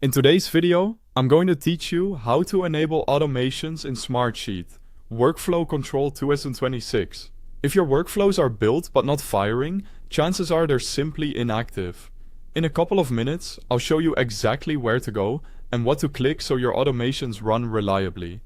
In today's video, I'm going to teach you how to enable automations in Smartsheet, Workflow Control 2026. If your workflows are built but not firing, chances are they're simply inactive. In a couple of minutes, I'll show you exactly where to go and what to click so your automations run reliably.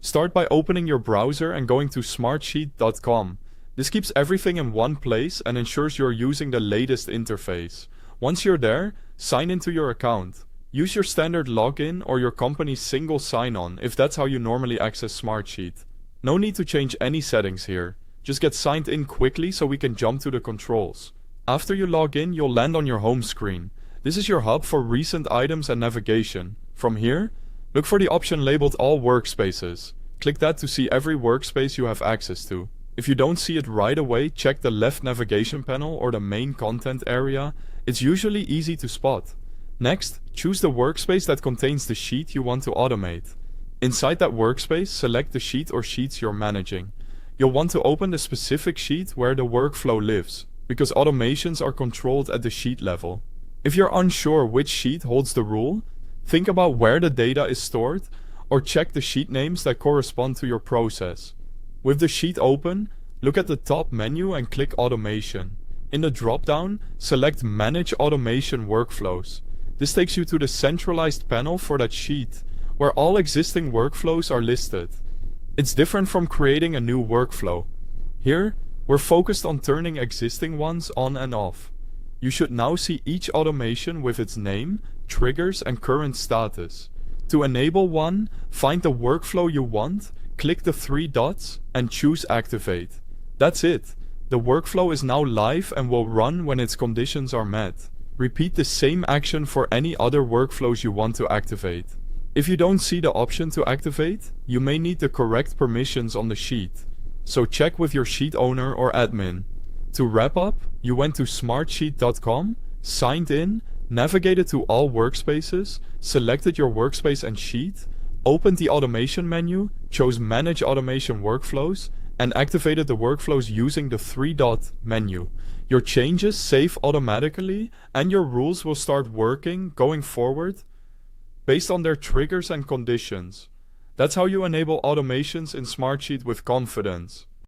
Start by opening your browser and going to smartsheet.com. This keeps everything in one place and ensures you're using the latest interface. Once you're there, sign into your account. Use your standard login or your company's single sign-on if that's how you normally access Smartsheet. No need to change any settings here. Just get signed in quickly so we can jump to the controls. After you log in, you'll land on your home screen. This is your hub for recent items and navigation. From here, look for the option labeled All Workspaces. Click that to see every workspace you have access to. If you don't see it right away, check the left navigation panel or the main content area. It's usually easy to spot. Next, choose the workspace that contains the sheet you want to automate. Inside that workspace, select the sheet or sheets you're managing. You'll want to open the specific sheet where the workflow lives, because automations are controlled at the sheet level. If you're unsure which sheet holds the rule, think about where the data is stored, or check the sheet names that correspond to your process. With the sheet open, look at the top menu and click Automation. In the drop-down, select Manage Automation Workflows. This takes you to the centralized panel for that sheet, where all existing workflows are listed. It's different from creating a new workflow. Here, we're focused on turning existing ones on and off. You should now see each automation with its name, triggers, and current status. To enable one, find the workflow you want, click the three dots, and choose Activate. That's it. The workflow is now live and will run when its conditions are met. Repeat the same action for any other workflows you want to activate. If you don't see the option to activate, you may need the correct permissions on the sheet. So check with your sheet owner or admin. To wrap up, you went to smartsheet.com, signed in, navigated to all workspaces, selected your workspace and sheet, opened the automation menu, chose Manage Automation Workflows, and activated the workflows using the three-dot menu. Your changes save automatically, and your rules will start working going forward based on their triggers and conditions. That's how you enable automations in Smartsheet with confidence.